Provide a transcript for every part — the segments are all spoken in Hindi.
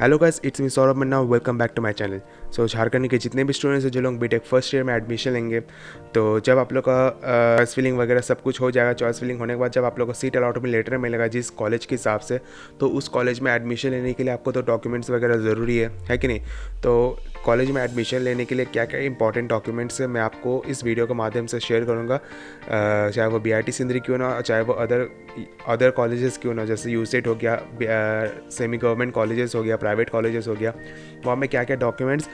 Hello guys, it's me Saurabh Manna. Welcome back to my channel. So Jharkhand के जितने भी स्टूडेंट्स हैं जो लोग बीटेक फर्स्ट ईयर में एडमिशन लेंगे, तो जब आप लोग का चॉइस फिलिंग वगैरह सब कुछ हो जाएगा, चॉइस फिलिंग होने के बाद जब आप लोग को सीट अलॉटमेंट लेटर मिलेगा जिस कॉलेज के हिसाब से, तो उस कॉलेज में एडमिशन लेने के लिए आपको तो डॉक्यूमेंट्स वगैरह ज़रूरी है कि नहीं। तो कॉलेज में एडमिशन लेने के लिए क्या क्या इंपॉर्टेंट डॉक्यूमेंट्स है मैं आपको इस वीडियो के माध्यम से शेयर करूँगा। चाहे वो BIT सिंदरी क्यों ना, चाहे वो अदर कॉलेजेस क्यों ना, जैसे यूसेट हो गया, सेमी गवर्नमेंट कॉलेजेस हो गया, प्राइवेट कॉलेजेस हो गया, वहाँ में क्या क्या डॉक्यूमेंट्स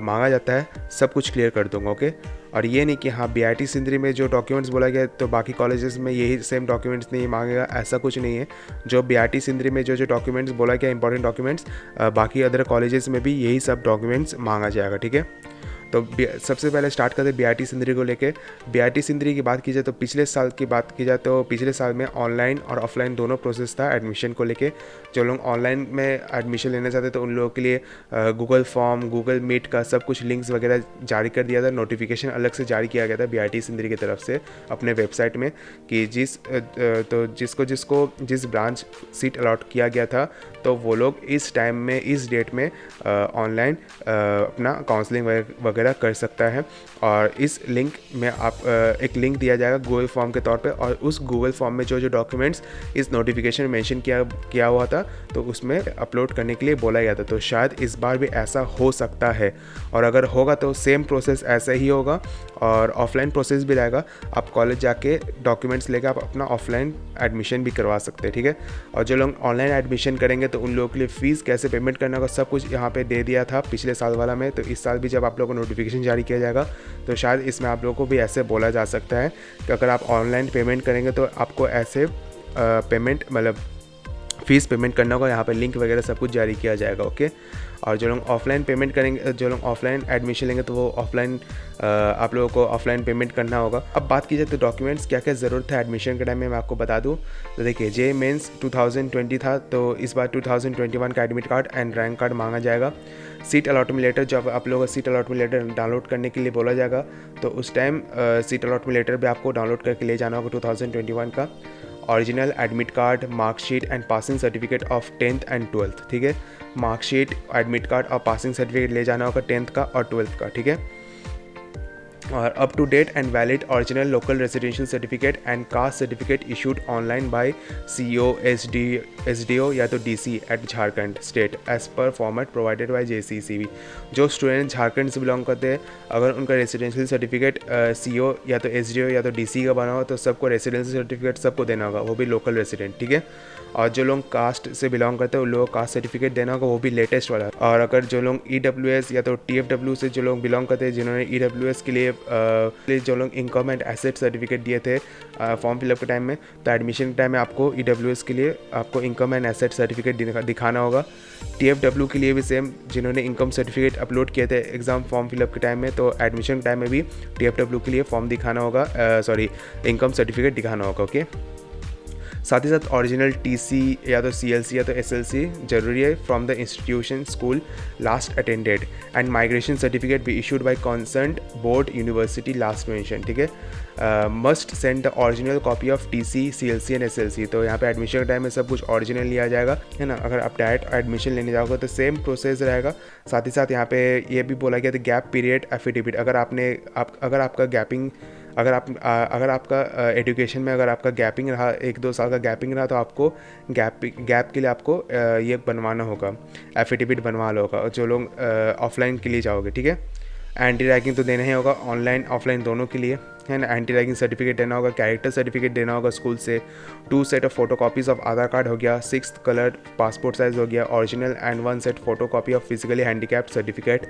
मांगा जाता है सब कुछ क्लियर कर दूंगा। ओके। और ये नहीं कि हाँ BIT सिंदरी में जो डॉक्यूमेंट्स बोला गया तो बाकी कॉलेजेस में यही सेम डॉक्यूमेंट्स नहीं मांगेगा, ऐसा कुछ नहीं है। जो BIT सिंदरी में जो जो डॉक्यूमेंट्स बोला गया इंपॉर्टेंट डॉक्यूमेंट्स, बाकी अदर कॉलेजेस में भी यही सब डॉक्यूमेंट्स मांगा जाएगा। ठीक है। तो सबसे पहले स्टार्ट करते हैं BIT सिंदरी को लेके। BIT सिंदरी की बात की जाए तो पिछले साल की बात की जाए तो पिछले साल में ऑनलाइन और ऑफलाइन दोनों प्रोसेस था एडमिशन को लेके। जो लोग ऑनलाइन में एडमिशन लेना चाहते तो उन लोगों के लिए गूगल फॉर्म, गूगल मीट का सब कुछ लिंक्स वगैरह जारी कर दिया था। नोटिफिकेशन अलग से जारी किया गया था BIT सिंदरी की तरफ से अपने वेबसाइट में कि जिसको जिस ब्रांच सीट अलॉट किया गया था तो वो लोग इस टाइम में, इस डेट में ऑनलाइन अपना काउंसलिंग वगैरह कर सकता है। और इस लिंक में आप एक लिंक दिया जाएगा गूगल फॉर्म के तौर पे, और उस गूगल फॉर्म में जो जो डॉक्यूमेंट्स इस नोटिफिकेशन में मेंशन किया हुआ था तो उसमें अपलोड करने के लिए बोला गया था। तो शायद इस बार भी ऐसा हो सकता है, और अगर होगा तो सेम प्रोसेस ऐसा ही होगा और ऑफलाइन प्रोसेस भी रहेगा। आप कॉलेज जाके डॉक्यूमेंट्स लेकर आप अपना ऑफलाइन एडमिशन भी करवा सकते हैं। ठीक है। और जो लोग ऑनलाइन एडमिशन करेंगे तो उन लोगों के लिए फ़ीस कैसे पेमेंट करना होगा सब कुछ यहाँ पे दे दिया था पिछले साल वाला में। तो इस साल भी जब आप लोगों को नोटिफिकेशन जारी किया जाएगा तो शायद इसमें आप लोगों को भी ऐसे बोला जा सकता है कि अगर आप ऑनलाइन पेमेंट करेंगे तो आपको ऐसे पेमेंट मतलब फ़ीस पेमेंट करना होगा। यहाँ पे लिंक वगैरह सब कुछ जारी किया जाएगा। ओके। और जो लोग ऑफलाइन पेमेंट करेंगे, जो लोग ऑफलाइन एडमिशन लेंगे तो वो ऑफलाइन आप लोगों को ऑफलाइन पेमेंट करना होगा। अब बात की जाए तो डॉक्यूमेंट्स क्या क्या ज़रूरत है एडमिशन के टाइम में मैं आपको बता दूं। तो देखिए, JEE मेंस 2020 था तो इस बार 2021 का admit card and rank card मांगा जाएगा। सीट अलॉटमेंट लेटर, जब आप लोगों को सीट अलॉटमेंट लेटर डाउनलोड करने के लिए बोला जाएगा तो उस टाइम सीट अलॉटमेंट लेटर भी आपको डाउनलोड करके ले जाना होगा 2021 का। Original admit card, marksheet and passing certificate of 10th and 12th। ठीक है। मार्कशीट, एडमिट कार्ड और पासिंग सर्टिफिकेट ले जाना होगा 10th का और 12th का। ठीक है। और up to date and valid original local residential certificate and caste certificate issued online by CO, SDO या तो DC at Jharkhand state as per format provided by JCCB। जो स्टूडेंट झारखंड से बिलोंग करते हैं, अगर उनका रेजिडेंशियल सर्टिफिकेट CO या तो SDO या तो DC का बना हो तो सबको रेजिडेंशियल सर्टिफिकेट सबको देना होगा, वो भी लोकल रेजिडेंट। ठीक है। और जो लोग कास्ट से बिलोंग करते हैं उन लोगों को कास्ट सर्टिफिकेट देना होगा, वो भी लेटेस्ट वाला। और अगर जो लोग EWS या तो TFW से जो लोग बिलोंग करते हैं, जिन्होंने EWS के लिए जो लोग इनकम एंड एसेट सर्टिफिकेट दिए थे फॉर्म फिलअप के टाइम में, तो एडमिशन के टाइम में आपको EWS के लिए आपको इनकम एंड एसेट सर्टिफिकेट दिखाना होगा। TFW के लिए भी सेम, जिन्होंने इनकम सर्टिफिकेट अपलोड किए थे एग्ज़ाम फॉर्म फिलअप के टाइम में, तो एडमिशन के टाइम में भी TFW के लिए फॉर्म दिखाना होगा, इनकम सर्टिफिकेट दिखाना होगा। ओके। साथ ही साथ ओरिजिनल TC या तो CLC या तो SLC जरूरी है from the institution school last attended and migration certificate be issued by concerned board university last mention. ठीक है। Must send the original copy of TC, CLC and SLC। तो यहाँ पे एडमिशन के टाइम में सब कुछ ओरिजिनल लिया जाएगा, है ना। अगर आप डायरेक्ट एडमिशन लेने जाओगे तो सेम प्रोसेस रहेगा। साथ ही साथ यहाँ पे ये भी बोला गया था गैप पीरियड एफिडेविट। अगर आपका गैपिंग, अगर आपका एजुकेशन में अगर आपका गैपिंग रहा, 1-2 साल का गैपिंग रहा, तो आपको गैप के लिए आपको ये बनवाना होगा, एफिडेविट बनवा लो होगा जो लोग ऑफलाइन के लिए जाओगे। ठीक है। एंटी रैगिंग तो देना ही होगा ऑनलाइन ऑफलाइन दोनों के लिए, है ना। एंटी रैगिंग सर्टिफिकेट देना होगा, कैरेक्टर सर्टिफिकेट देना होगा स्कूल से, 2 set of photo copies of Aadhaar card हो गया, 6th कलर पासपोर्ट साइज़ हो गया original, and 1 set photo copy of physically handicapped certificate.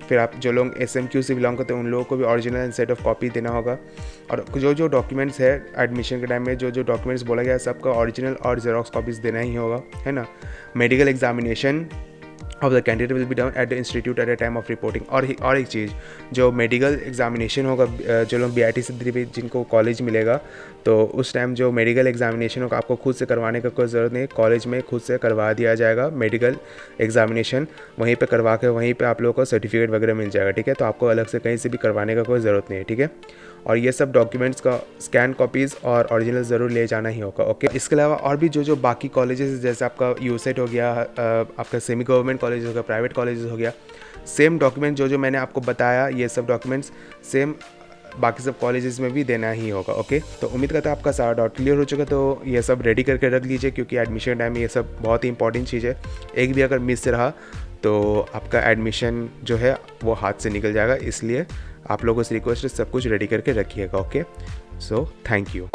फिर आप जो लोग SMQ से बिलोंग करते हैं उन लोगों को भी original and set of copy देना होगा। और जो डॉक्यूमेंट्स है एडमिशन के टाइम में, जो डॉक्यूमेंट्स बोला गया सबका ओरिजिनल और जेरोक्स कॉपीज़ देना ही होगा, है ना। Medical examination of the candidate will be done at the institute at the time of reporting. और एक चीज़, जो मेडिकल एग्जामिनेशन होगा, जो लोग BIT से जिनको कॉलेज मिलेगा तो उस टाइम जो मेडिकल एग्जामिनेशन होगा आपको खुद से करवाने का कोई ज़रूरत नहीं, कॉलेज में खुद से करवा दिया जाएगा मेडिकल एग्जामिनेशन। वहीं पे करवा के वहीं पे आप लोगों को सर्टिफिकेट वगैरह मिल जाएगा। ठीक है। तो आपको अलग से कहीं से भी करवाने का कोई ज़रूरत नहीं है। ठीक है। और ये सब डॉक्यूमेंट्स का स्कैन कॉपीज़ और ओरिजिनल ज़रूर ले जाना ही होगा। ओके। इसके अलावा और भी जो बाकी कॉलेजेस, जैसे आपका यूसेट हो गया, आपका सेमी गवर्नमेंट कॉलेज हो गया, प्राइवेट कॉलेज हो गया, सेम डॉक्यूमेंट जो मैंने आपको बताया, ये सब डॉक्यूमेंट्स सेम बाकी सब कॉलेजेस में भी देना ही होगा। ओके, तो उम्मीद करता हूँ आपका सारा डाउट क्लियर हो चुका है। तो ये सब रेडी करके रख लीजिए, क्योंकि एडमिशन टाइम में ये सब बहुत ही इंपॉर्टेंट चीज़ है। एक भी अगर मिस रहा तो आपका एडमिशन जो है वो हाथ से निकल जाएगा। इसलिए आप लोगों से रिक्वेस्ट है, सब कुछ रेडी करके रखिएगा। Okay, so thank you.